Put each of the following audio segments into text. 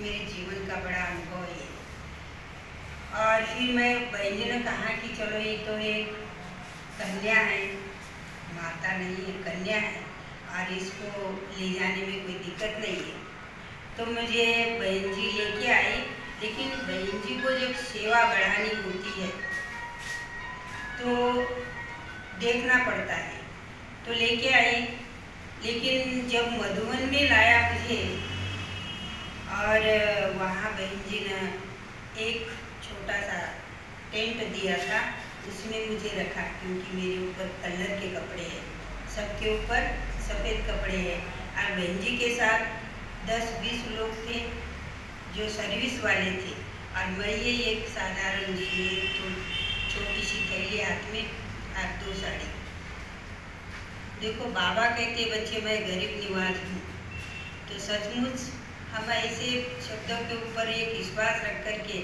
मेरे जीवन का बड़ा अनुभव है। और फिर मैं बहन जी ने कहा कि चलो ये तो एक कन्या है, माता नहीं है, कन्या है और इसको ले जाने में कोई दिक्कत नहीं है। तो मुझे बहन जी लेके आई, लेकिन बहन जी को जब सेवा बढ़ानी होती है तो देखना पड़ता है, तो लेके आई। लेकिन जब मधुबन में लाया मुझे और वहाँ बहन जी ने एक छोटा सा टेंट दिया था, उसमें मुझे रखा, क्योंकि मेरे ऊपर कलर के कपड़े हैं, सबके ऊपर सफ़ेद कपड़े हैं। और बहन जी के साथ 10-20 लोग थे जो सर्विस वाले थे, और मैं ये एक साधारण छोटी सी थैली हाथ में और 2 साड़ी। देखो, बाबा कहते बच्चे मैं गरीब निवाज हूँ, तो सचमुच हम ऐसे शब्दों के ऊपर एक विश्वास रख कर के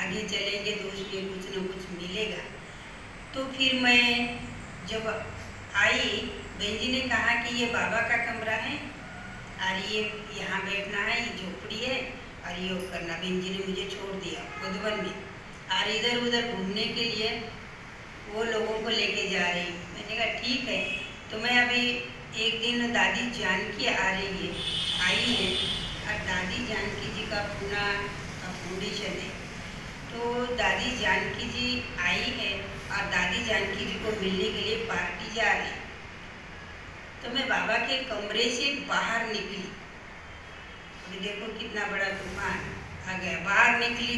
आगे चलेंगे तो उसमें कुछ न कुछ मिलेगा। तो फिर मैं जब आई, बहन जी ने कहा कि ये बाबा का कमरा है और ये यहाँ बैठना है, ये झोपड़ी है और योग करना। बहन जी ने मुझे छोड़ दिया मधुबन में, और इधर उधर घूमने के लिए वो लोगों को लेके जा रही। मैंने कहा ठीक है। तो मैं अभी एक दिन दादी जानकी आई है, और दादी जानकी जी का पूना का फाउंडेशन है, तो दादी जानकी जी आई है और दादी जानकी जी को मिलने के लिए पार्टी जा रही। तो मैं बाबा के कमरे से बाहर निकली, अभी देखो कितना बड़ा तूफान आ गया। बाहर निकली,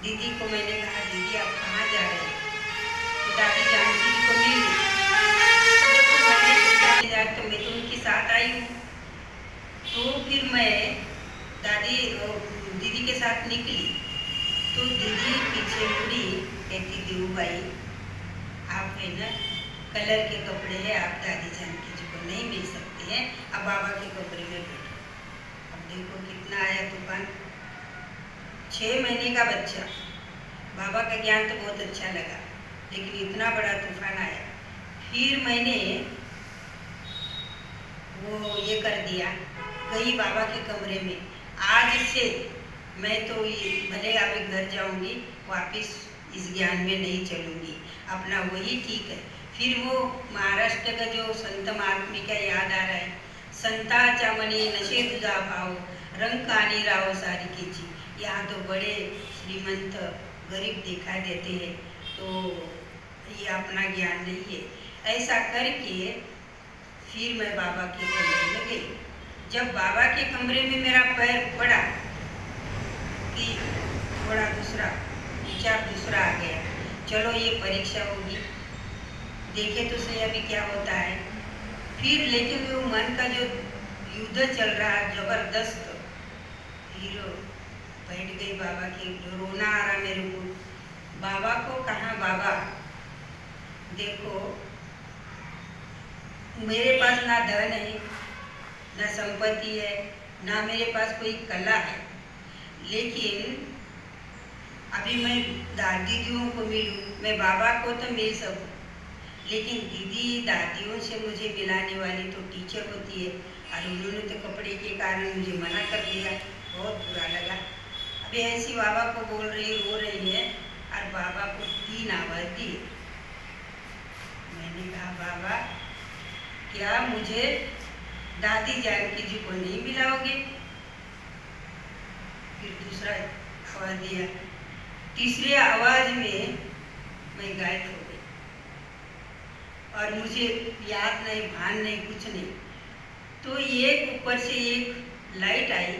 दीदी को मैंने कहा दीदी आप कहाँ जा रहे हैं? तो दादी जानकी जी को मिल गई। तो मैं तो उनके साथ आई हूँ। तो फिर मैं दीदी के साथ निकली, तो दीदी पीछे मुड़ी, कहती देवू भाई आप है ना, कलर के कपड़े हैं, आप दादी जानकी जी को नहीं मिल सकते हैं, अब बाबा के कपड़े में बैठो। अब देखो कितना आया तूफान। 6 महीने का बच्चा, बाबा का ज्ञान तो बहुत अच्छा लगा, लेकिन इतना बड़ा तूफान आया। फिर मैंने वो ये कर दिया, गई बाबा के कमरे में। आज से मैं तो ये भले अभी घर जाऊंगी, वापस इस ज्ञान में नहीं चलूंगी, अपना वही ठीक है। फिर वो महाराष्ट्र का जो संत महात्मा का याद आ रहा है, संताचा मनी नशे तुझा भाव रंग कानी राव सारी के जी। यहाँ तो बड़े श्रीमंत गरीब दिखाई देते हैं, तो ये अपना ज्ञान नहीं है। ऐसा करके फिर मैं बाबा के कमरे में गई। जब बाबा के कमरे में मेरा पैर पड़ा कि थोड़ा दूसरा विचार दूसरा आ गया, चलो ये परीक्षा होगी, देखे तो सही अभी क्या होता है। फिर लेकिन वो मन का जो युद्ध चल रहा है जबरदस्त, हीरो बैठ गई बाबा की, रोना आ रहा मेरे को। बाबा को कहा बाबा देखो, मेरे पास ना धन है, ना संपत्ति है, ना मेरे पास कोई कला है, लेकिन अभी मैं दादीदियों को मिलूँ, मैं बाबा को तो मिल सकूँ, लेकिन दीदी दादियों से मुझे मिलाने वाली तो टीचर होती है, और उन्होंने तो कपड़े के कारण मुझे मना कर दिया। बहुत बुरा लगा। अभी ऐसी बाबा को बोल रही, रो रही है, और बाबा को 3 आवाज़ दी। मैंने कहा बाबा क्या मुझे दादी जानकी जी को नहीं मिलाओगे? फिर दूसरा आवाज़ दिया, तीसरी आवाज़ में मैं गायब हो गई, और मुझे याद नहीं, भान नहीं, कुछ नहीं। तो एक ऊपर से एक लाइट आई,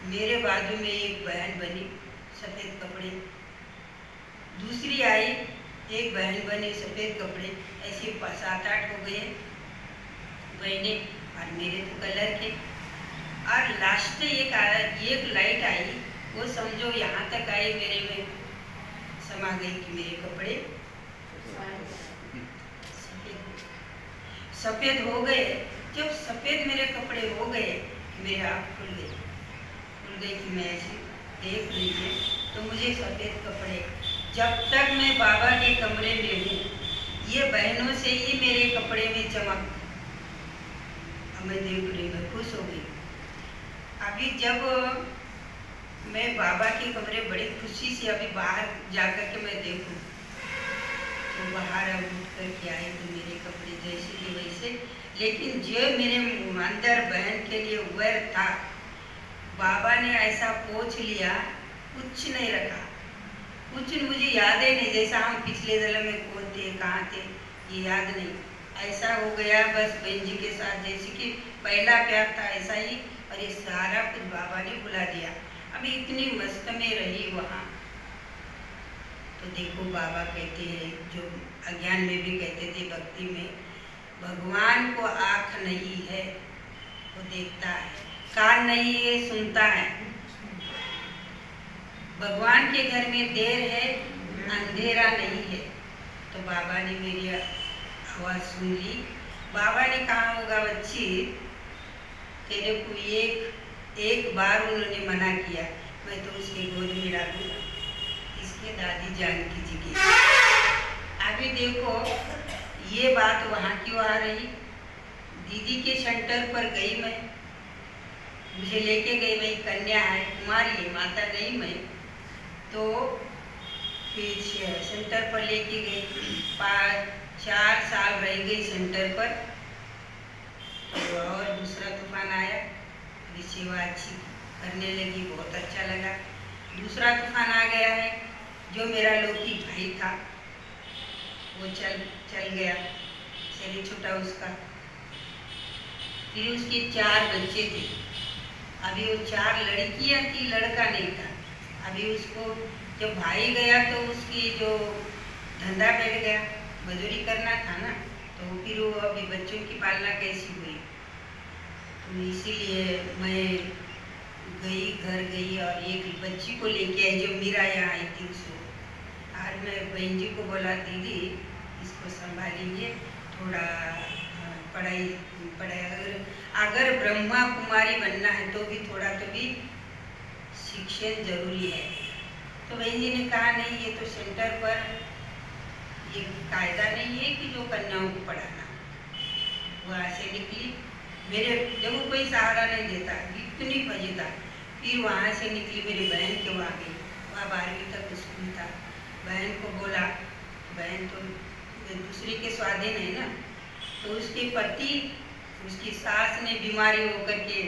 मेरे बाजू में एक बहन बनी सफ़ेद कपड़े, दूसरी आई एक बहन बनी सफ़ेद कपड़े, ऐसे 7-8 हो गए बहने, और मेरे तो कलर के। और लास्ट एक लाइट आई, वो समझो यहाँ तक आई, मेरे में समा गई कि मेरे कपड़े सफ़ेद हो गए। जब सफ़ेद मेरे कपड़े हो गए, मेरे आँख खुल गई कि मैं ऐसे देख लीजिए, तो मुझे सफ़ेद कपड़े, जब तक मैं बाबा के कमरे में हूँ, ये बहनों से ही मेरे कपड़े में चमक, अब मैं देख रही, मैं खुश हो गई। अभी जब मैं बाबा के कमरे बड़ी खुशी से अभी बाहर जाकर के मैं देखूं, तो बाहर अब उठ कर के आए तो मेरे कपड़े जैसे के वैसे, लेकिन जो मेरे अंदर बहन के लिए वैर था, बाबा ने ऐसा पोंछ लिया, कुछ नहीं रखा, कुछ मुझे याद ही नहीं, जैसा हम पिछले जन्म में कौन थे, कहाँ थे, ये याद नहीं, ऐसा हो गया बस बहन जी के साथ जैसे कि पहला प्यार था ऐसा ही, और ये सारा कुछ बाबा ने बुला दिया। अभी इतनी मस्त में रही वहाँ। तो देखो बाबा कहते हैं, जो अज्ञान में भी कहते थे, भक्ति में, भगवान को आँख नहीं है, वो देखता है, कान नहीं है, सुनता है। भगवान के घर में देर है, अंधेरा नहीं है। तो बाबा ने मेरी आवाज़ सुन ली। बाबा ने कहा होगा, बच्ची तेरे को एक बार उन्होंने मना किया, मैं तो उसके गोद में डालूंगा, इसके दादी जान की जगह। अभी देखो ये बात वहाँ क्यों आ रही, दीदी के सेंटर पर गई मैं, मुझे लेके गई, मैं कन्या है, कुमारी है, माता नहीं मैं, तो फिर सेंटर पर लेके गई, 4 साल रह गई सेंटर पर। तो और दूसरा तूफान आया, सेवा अच्छी करने लगी, बहुत अच्छा लगा। दूसरा तूफान आ गया है, जो मेरा लौकिक भाई था वो चल गया, शरीर छूटा उसका। फिर उसके 4 बच्चे थे, अभी वो 4 लड़कियां थी, लड़का नहीं था। अभी उसको जब भाई गया तो उसकी जो धंधा बैठ गया, मजदूरी करना था ना, तो फिर वो अभी बच्चों की पालना कैसी हुई। तो इसीलिए मैं घर गई और एक बच्ची को लेके आई, जो मीरा यहाँ आई थी उसको। और मैं बहन जी को बोला, दीदी इसको संभालेंगे, थोड़ा पढ़ाई अगर ब्रह्मा कुमारी बनना है तो भी थोड़ा तो भी शिक्षण जरूरी है। तो बहन जी ने कहा, नहीं ये तो सेंटर पर ये कायदा नहीं है कि जो कन्याओं को पढ़ाना। वहाँ से निकली, मेरे देखो कोई सहारा नहीं देता, इतनी फजीता। फिर वहाँ से निकली, मेरी बहन के वहाँ गई, वहाँ 12वीं तक स्कूल था। बहन को बोला, बहन तो दूसरे के स्वाधीन है ना, तो उसके पति, उसकी सास ने बीमारी होकर के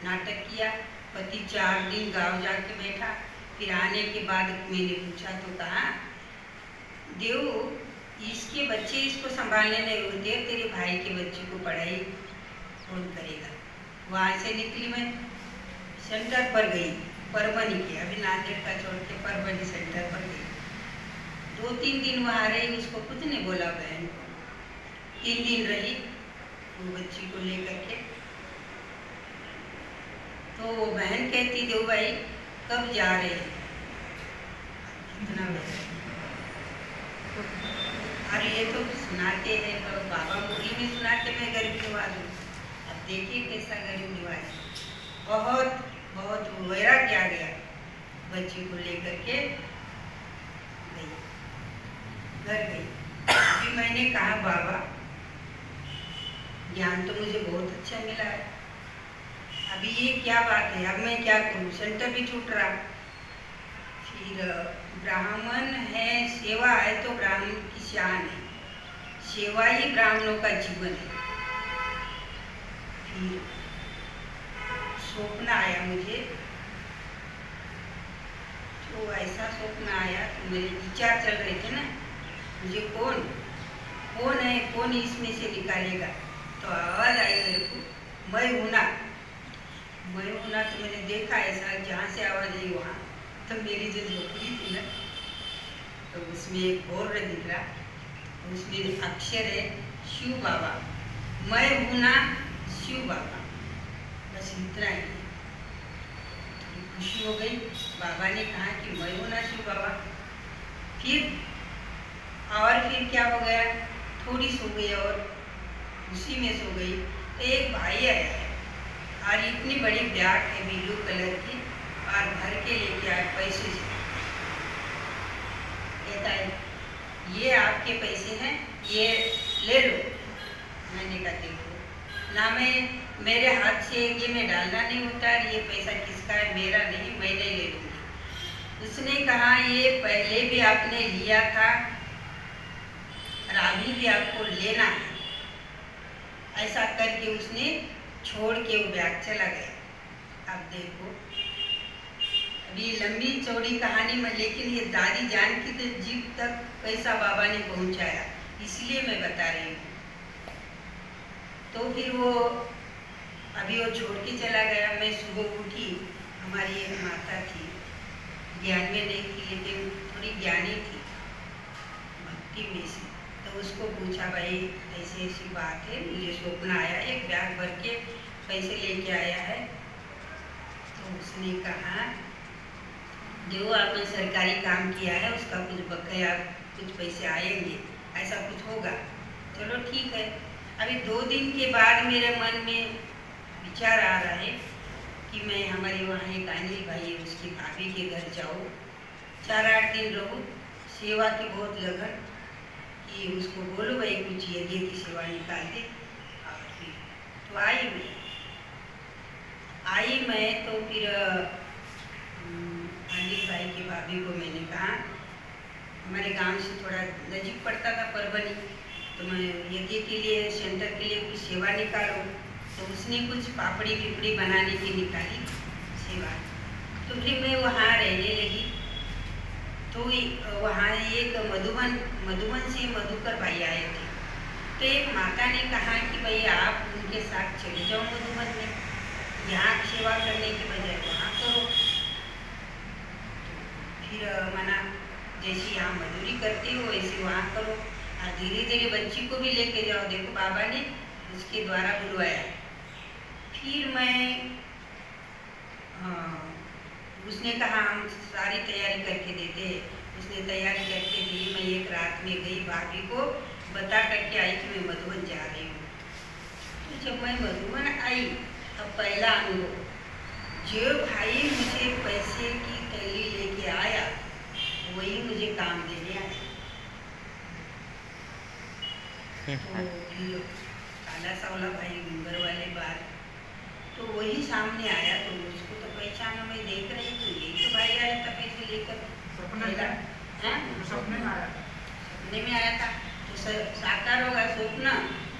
नाटक किया। पति 4 दिन गांव जाके बैठा। फिर आने के बाद मैंने पूछा तो कहा, देव इसके बच्चे इसको संभालने नहीं होते, तेरे भाई के बच्चे को पढ़ाई कौन करेगा। वहाँ से निकली, मैं सेंटर पर गई, परभनी के, अभी नांदेड़ का छोड़ के परभनी सेंटर पर गई। 2-3 दिन वहाँ रही, उसको कुछ नहीं बोला बहन को। 3 दिन रही वो बच्ची को लेकर के। तो वो बहन कहती, देव भाई कब जा रहे हैं, कितना बजे। अरे ये तो सुनाते हैं, तो बाबा मुरली में सुनाते, मैं गरीब निवाज हूँ। अब देखिए कैसा गरीब निवाज, बहुत बहुत वैराग्य आ गया। बच्ची को लेकर के गई, घर गई। अभी मैंने कहा, बाबा ज्ञान तो मुझे बहुत अच्छा मिला है, अभी ये क्या बात है, अब मैं क्या करूँ, सेंटर भी छूट रहा। फिर ब्राह्मण है, सेवा है तो ब्राह्मण की शान है, सेवा ही ब्राह्मणों का जीवन है। फिर स्वप्न आया मुझे, तो ऐसा स्वप्न आया कि मेरे विचार चल रहे थे ना, मुझे कौन है, कौन इसमें से निकालेगा। तो आवाज़ आई मेरे को, मैं हूँ ना। तो मैंने देखा ऐसा, जहाँ से आवाज़ आई वहाँ, तो मेरी जो झोपड़ी थी ना, तो उसमें एक बोर्ड दिख रहा, उसमें अक्षर है शिव बाबा, मैं हूँ ना शिव बाबा, बस इतना ही। थोड़ी खुशी हो गई। बाबा ने कहा कि मैं हूँ ना शिव बाबा। फिर क्या हो गया, थोड़ी सो गई और उसी में सो गई, तो एक भाई आया है और इतनी बड़ी बैग है ब्लू कलर की, और भर के लेके आए पैसे से। कहता है, ये आपके पैसे हैं, ये ले लो। मैंने कहा देखो ना, मैं मेरे हाथ से ये मैं डालना नहीं होता, ये पैसा किसका है, मेरा नहीं, मैं नहीं ले लूँगी। उसने कहा ये पहले भी आपने लिया था और अभी भी आपको लेना है। ऐसा करके उसने छोड़ के वो बैग चला गया। अब देखो, अभी लंबी चौड़ी कहानी में, लेकिन ये दादी जान की तो जीव तक कैसा बाबा ने पहुंचाया, इसलिए मैं बता रही हूँ। तो फिर वो अभी वो छोड़ के चला गया। मैं सुबह उठी, हमारी एक माता थी, ज्ञान में नहीं थी लेकिन थोड़ी ज्ञानी थी भक्ति में से। तो उसको पूछा, भाई ऐसी ऐसी बात है, मुझे स्वप्न आया, एक बैग भर के पैसे लेके आया है। तो उसने कहा जो आपने सरकारी काम किया है उसका कुछ बकाया, कुछ पैसे आएंगे, ऐसा कुछ होगा। चलो ठीक है। अभी 2 दिन के बाद मेरे मन में विचार आ रहा है कि मैं हमारे वहाँ एक अनिल भाई है, उसकी भाभी के घर जाऊँ, 4-8 दिन रहूँ, सेवा की बहुत लगन, कि उसको बोलो भाई कुछ यज्ञ की सेवा निकाल दे। और फिर तो आई मैं तो फिर अनिल भाई की भाभी को मैंने कहा, हमारे गांव से थोड़ा नजीक पड़ता था परभनी, तो मैं यज्ञ के लिए, सेंटर के लिए कुछ सेवा निकालो। तो उसने कुछ पापड़ी पिपड़ी बनाने की निकाली सेवा। तो फिर मैं वहाँ रहने लगी। तो वहाँ एक मधुबन से मधुकर भाई आए थे। तो एक माता ने कहा कि भाई आप उनके साथ चले जाओ मधुबन में, यहाँ सेवा करने के बजाय वहाँ करो। फिर मना, जैसे यहाँ मजदूरी करते हो वैसे वहाँ करो, और धीरे धीरे बच्ची को भी लेके जाओ। देखो बाबा ने उसके द्वारा बुलवाया। फिर मैं उसने कहा हम सारी तैयारी करके देते। उसने तैयारी करके दी। मैं एक रात में गई, भाभी को बता करके आई कि मैं मधुबन जा रही हूँ। तो जब मैं मधुबन आई, तब पहला अनुभव, जो भाई मुझे पैसे की थैली लेके आया वही मुझे काम देने आया। तो फिर काला सावला भाई गुंगर वाले बात, तो वही सामने आया। तो उसको तो पहचाना, मैं देख रही तो यही तो भाई आया था पैसे लेकर। सपने में आया था। तो साकार होगा स्वप्न,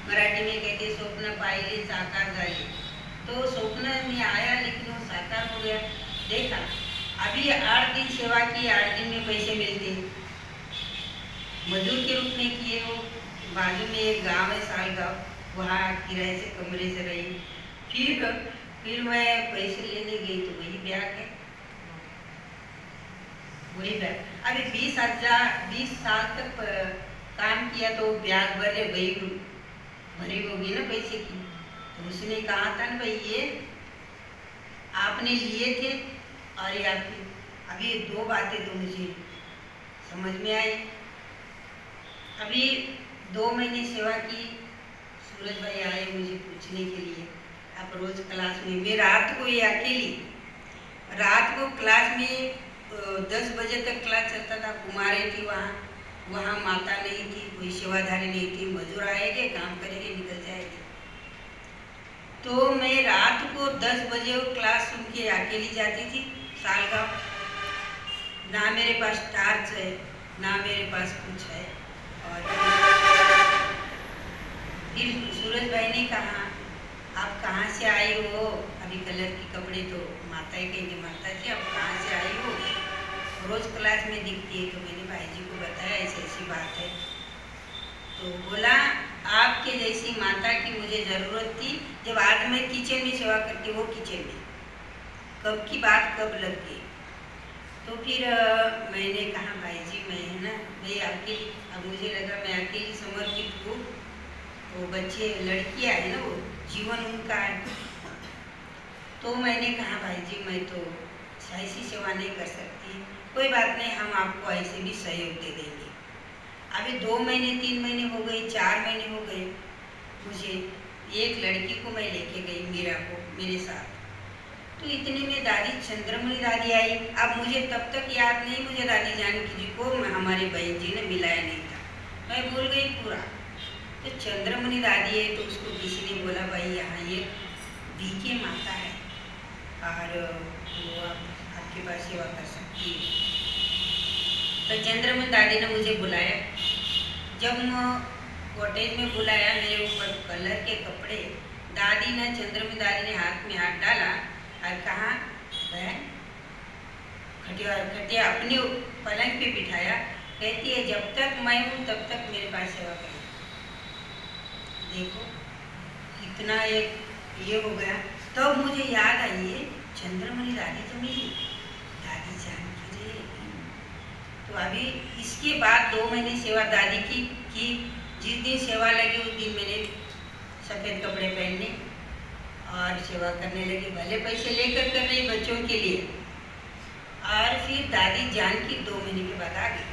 मराठी में कहते स्वप्न पाहिले साकार झाले। तो स्वप्न में आया लेकिन वो साकार हो गया। देखा, अभी 8 दिन सेवा की, 8 दिन में पैसे मिलते, मजदूर के रूप में किए। वो बाजू में एक गांव है सालगांव, वहाँ किराए से कमरे से रही। फिर मैं पैसे लेने गई तो वही ब्याग है, वही ब्याग। अभी 20 साल तक काम किया तो ब्याग भरी होगी ना पैसे की। तो उसने कहा था ना भाई ये आपने लिए थे, और या फिर अभी 2 बातें तो मुझे समझ में आई। अभी 2 महीने सेवा की, सूरज भाई आए मुझे पूछने के लिए, आप रोज क्लास में, मैं रात को ये अकेली, रात को क्लास में 10 बजे तक क्लास चलता था। कुमारें थी वहाँ माता नहीं थी, कोई सेवाधारी नहीं थी, मजदूर आएंगे काम करेंगे निकल जाएंगे। तो मैं रात को 10 बजे वो क्लास सुन के अकेली जाती थी सालगांव। ना मेरे पास टार्च है, ना मेरे पास कुछ है। और फिर सूरज भाई ने कहा आप कहाँ से आई हो, अभी कलर की कपड़े तो माता ही कहेंगे, माता जी आप कहाँ से आई हो, रोज क्लास में दिखती है। तो मैंने भाई जी को बताया ऐसी ऐसी बात है। तो बोला आपके जैसी माता की मुझे ज़रूरत थी, जब आज मैं किचन में सेवा करती, वो किचन में कब की बात कब लग गई। तो फिर मैंने कहा भाई जी मैं है ना भाई आपके, अब मुझे लगा मैं अकेली समर्पित हूँ, वो बच्चे लड़कियाँ है ना, वो जीवन उनका है। तो मैंने कहा भाई जी मैं तो ऐसी सेवा नहीं कर सकती, कोई बात नहीं, हम आपको ऐसे भी सहयोग दे देंगे। अभी 2 महीने 3 महीने हो गए, 4 महीने हो गए। मुझे एक लड़की को मैं लेके गई, मीरा को मेरे साथ। तो इतने में दादी चंद्रमणि दादी आई। अब मुझे तब तक याद नहीं, मुझे दादी जानकी जी को हमारे बहन जी ने मिलाया नहीं था, मैं भूल गई पूरा। तो चंद्रमणि दादी है, तो उसको किसी ने बोला भाई यहाँ ये बीके माता है और वो आपके पास सेवा कर सकती है। तो चंद्रमन दादी ने मुझे बुलाया। जब कॉटेज में बुलाया, मेरे ऊपर कलर के कपड़े, दादी ने चंद्रमन दादी ने हाथ में हाथ डाला और कहा, बहन खटिया अपने पलंग पे बिठाया। कहती है जब तक मैं हूँ तब तक मेरे पास सेवा करें। देखो इतना एक ये हो गया। तब तो मुझे याद आई है चंद्रमणि दादी तो मेरी दादी जानकी रे। तो अभी इसके बाद 2 महीने सेवा दादी की जिस दिन सेवा लगी उस दिन मैंने सफ़ेद कपड़े पहनने और सेवा करने लगी। भले पैसे लेकर कर रही बच्चों के लिए। और फिर दादी जानकी 2 महीने के बाद आ गई।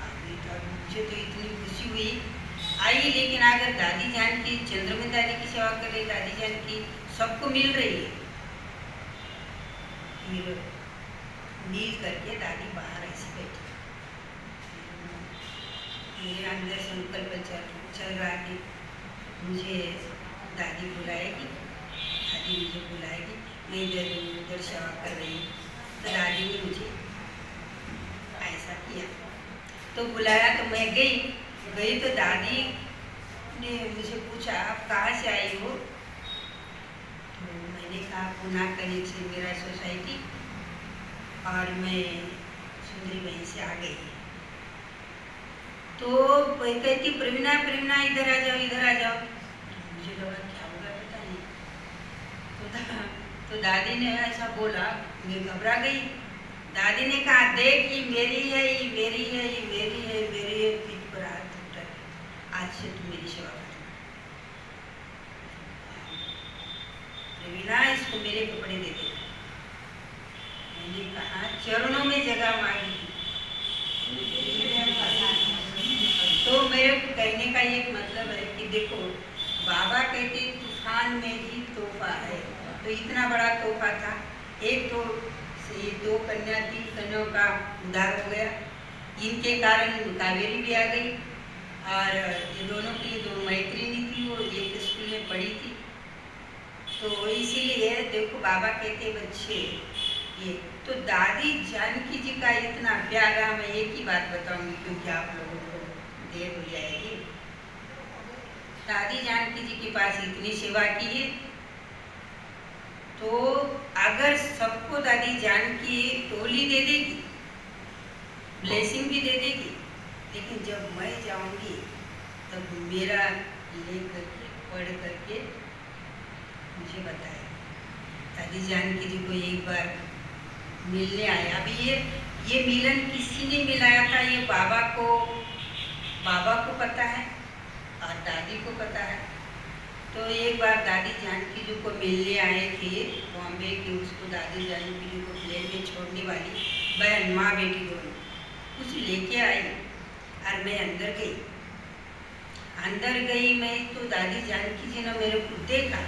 अभी तो मुझे तो इतनी खुशी हुई आई। लेकिन अगर दादी जानकी चंद्रमन दादी की सेवा कर रही, दादी जानकी सबको मिल रही है, फिर मिल करके दादी बाहर ऐसे बैठी। मेरे अंदर संकल्प चल रहा कि मुझे दादी बुलाएगी, दादी मुझे बुलाएगी। मैं इधर सेवा कर रही हूँ। तो दादी ने मुझे ऐसा किया, तो बुलाया। तो मैं गई तो दादी ने मुझे पूछा आप कहाँ से आई हो। तो मैंने कहा पुणे करीब से मेरा सोसाइटी, और मैं सुंदरी बहन से आ गई। तो कहती प्रवीणा इधर आ जाओ, इधर आ जाओ। मुझे लगा क्या होगा पता नहीं। तो दादी ने ऐसा बोला, मैं घबरा गई। दादी ने कहा देख ये मेरी है, ये मेरी है, ये मेरी है, मेरी है। पीठ पर हाथ उठा, आज से तू मेरी सेवा करना। प्रवीणा इसको मेरे कपड़े दे दे। मैंने कहा चरणों में जगह मांगी। तो मेरे कहने का ये मतलब है कि देखो बाबा कहते तूफान में ही तोहफा है। तो इतना बड़ा तोहफा था। एक तो ये 2 कन्या 3 कन्याओं का उद्धार हो गया। इनके कारण कावेरी भी आ गई। और ये दोनों की 2 मैत्रिणी थी, वो एक स्कूल में पढ़ी थी। तो इसीलिए देखो बाबा कहते बच्चे ये। तो दादी जानकी जी का इतना प्यारा, मैं एक ही बात बताऊंगी क्योंकि आप लोगों को देर हो जाएगी। दादी जानकी जी के पास इतनी सेवा की है, तो अगर सबको दादी जानकी टोली दे देगी, ब्लेसिंग भी दे देगी, लेकिन जब मैं जाऊंगी तब मेरा ले करके पढ़ करके मुझे बताए। दादी जानकी जी को एक बार मिलने आए। अभी ये मिलन किसी ने मिलाया था, ये बाबा को पता है और दादी को पता है। तो एक बार दादी जानकी जी को मिलने आए थे बॉम्बे की। उसको दादी जानकी जी को प्लेन में छोड़ने वाली बहन माँ बेटी दोनों कुछ लेके आई और मैं अंदर गई। मैं तो दादी जानकी जी ने मेरे को देखा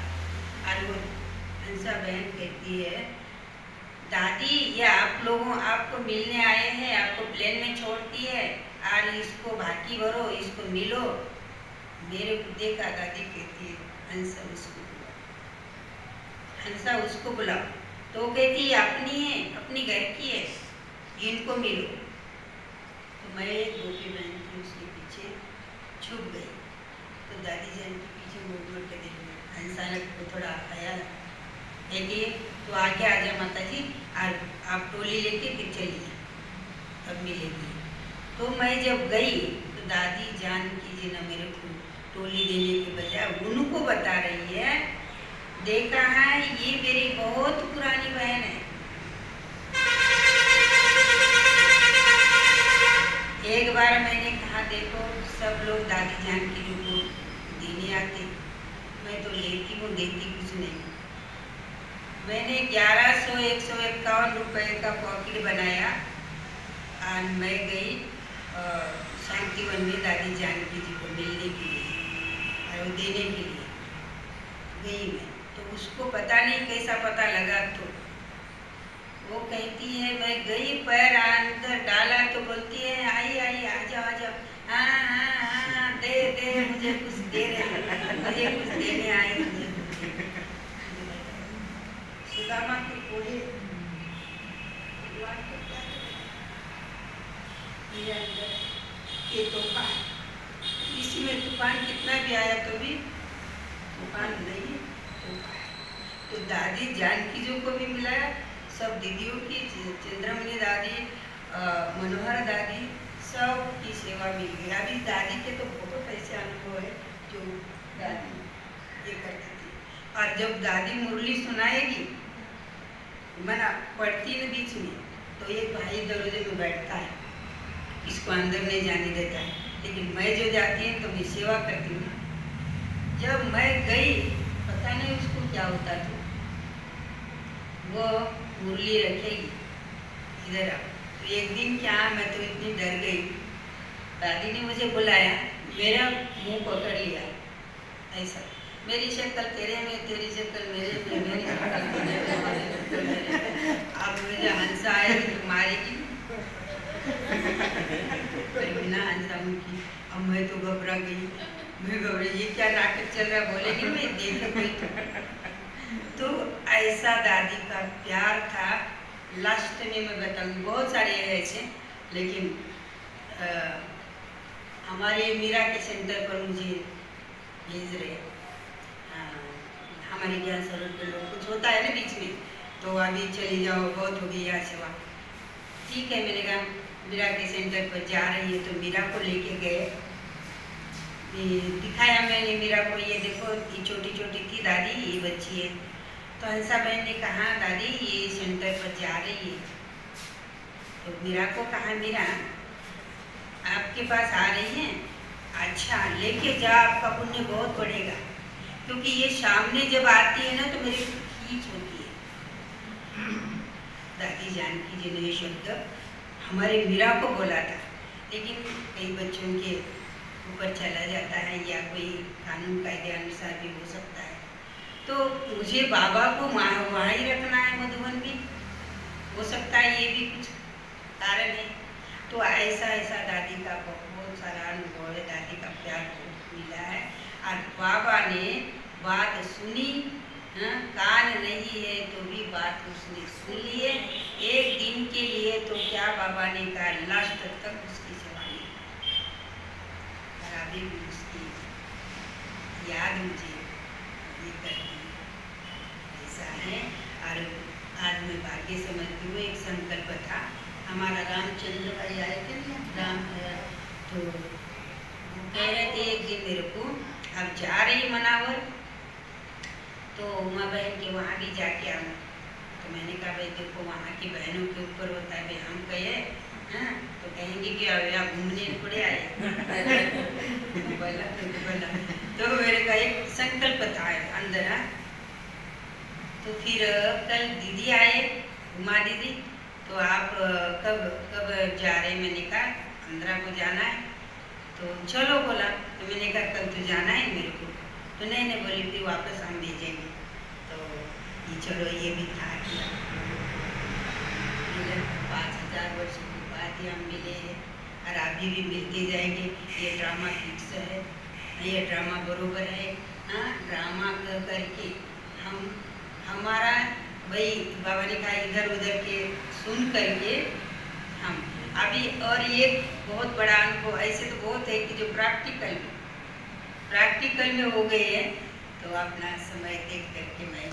और वो हंसा बहन कहती है दादी ये आपको मिलने आए हैं, आपको प्लेन में छोड़ती है और इसको भाटी भरो, इसको मिलो। मेरे को देखा, दादी कहती है हंसा उसको बुलाओ। तो कहती अपनी है, अपनी घर की है, इनको मिलो। तो मैं एक गोपी बहन थी, उसके पीछे छुप गई। तो दादी जान के पीछे मुड़ के देख हंसा को थोड़ा आया कहती है तो आगे आ जा माता जी, और आप टोली लेके फिर चलिए, तब मिलेगी। तो मैं जब गई तो दादी जानकी जी ने मेरे को टोली देने के बजाय उनको बता रही है, देखा है ये मेरी बहुत पुरानी बहन है। एक बार मैंने कहा देखो सब लोग दादी जानकी जी को देने आते, मैं तो लेती हूँ, देती कुछ नहीं। मैंने 1151 रुपये का पॉकेट बनाया और मैं गई शांतिवन में दादी जानकी जी को मिलने के लिए और देने के लिए गई मैं। तो उसको पता नहीं कैसा पता लगा। तो वो कहती है मैं गई, पैर अंदर डाला तो बोलती है आई आ जाओ। हाँ दे मुझे कुछ दे रहे, मुझे कुछ देने आई, मुझे दुर्गा माँ के कोहे ये अंदर ये तोहफा है। इसमें तूफान कितना भी आया तो भी तूफान नहीं तोहफा है। तो दादी जानकी जो को भी मिला है, सब दीदियों की, चंद्रमणि दादी, मनोहर दादी, सब की सेवा मिल गई। अभी दादी के तो बहुत ऐसे अनुभव है जो दादी ये करती थी। और जब दादी मुरली सुनाएगी, मना पढ़ती न बीच में, तो एक भाई दरवाजे में बैठता है, इसको अंदर नहीं जाने देता है, लेकिन मैं जो जाती है तो मैं सेवा करती हूँ। जब मैं गई, पता नहीं उसको क्या होता था, वो मुरली रखेगी इधर आओ। तो एक दिन क्या, मैं तो इतनी डर गई, दादी ने मुझे बुलाया, मेरा मुंह पकड़ लिया ऐसा, मेरी शक्ल तेरे में, तेरी शक्ल मेरे में, मेरी शक्ल मेरे। अब मुझे हंसा आएगी तो मारेगी, बिना हंसा उनकी। अब मैं तो घबरा गई, मैं घबरा, ये क्या नाटक चल रहा है, बोलेगी मैं देखे कोई। तो ऐसा दादी का प्यार था। लास्ट में मैं बताऊंगी, बहुत सारे ऐसे, लेकिन हमारे मीरा के सेंटर पर मुझे भेज रहे, हमारे ज्ञान सरोवर के लोग, कुछ होता है ना बीच में, तो अभी चली जाओ, बहुत हो गई यहाँ सेवा। ठीक है, मैंने कहा मीरा के सेंटर पर जा रही है, तो मीरा को लेके गए, दिखाया मैंने मीरा को, ये देखो ये छोटी छोटी थी दादी, ये बच्ची है। तो हंसा बहन ने कहा दादी ये सेंटर पर जा रही है। तो मीरा को कहा मीरा आपके पास आ रही हैं, अच्छा लेके जा, आपका पुण्य बहुत बढ़ेगा। क्योंकि ये सामने जब आती है ना तो मेरी खींच होती है। दादी जानकी जी ने ये शब्द हमारे मीरा को बोला था, लेकिन कई बच्चों के ऊपर चला जाता है या कोई कानून कायदे अनुसार भी हो सकता है। तो मुझे बाबा को वहाँ ही रखना है, मधुबन भी हो सकता है, ये भी कुछ कारण है। तो ऐसा ऐसा दादी का बहुत सारा अनुभव है, दादी का प्यार बहुत मिला है। और बाबा ने बात सुनी, कान नहीं है तो भी बात उसने सुन ली है। एक दिन के लिए तो क्या बाबा ने कहा, लास्ट तक उसकी सेवा नहीं, अभी भी उसकी याद मुझे ये करती ऐसा है। और आज मैं भाग्य समझती हूँ, एक संकल्प था हमारा, रामचंद्र भाई आए थे ना, राम, तो कह रहे थे एक दिन मेरे को, अब जा रही मनावर तो उमा बहन के वहाँ भी जाके आना। तो मैंने कहा भाई देखो वहाँ की बहनों के ऊपर होता है, भाई हम कहे हाँ तो कहेंगे कि अब यहाँ घूमने थोड़े आए। बोला तो मेरे का एक संकल्प था अंदर। तो फिर कल दीदी आए, उमा दीदी, तो आप कब कब जा रहे, मैंने कहा 15 को जाना है। तो चलो बोला, तो मैंने कहा कल तो जाना है मेरे को, तो नहीं बोली फिर वापस हम भेजेंगे। तो ये चलो ये भी था कि 5000 वर्ष के बाद ही हम मिले हैं और अभी भी मिलते जाएंगे। ये ड्रामा फिक्स है, ये ड्रामा बरोबर है। हाँ, ड्रामा करके हम हमारा भाई बाबा ने कहा इधर उधर के सुन करके हम अभी, और ये बहुत बड़ा अनुभव ऐसे तो बहुत है कि जो प्रैक्टिकल में हो गए हैं। तो अपना समय देख करके मैं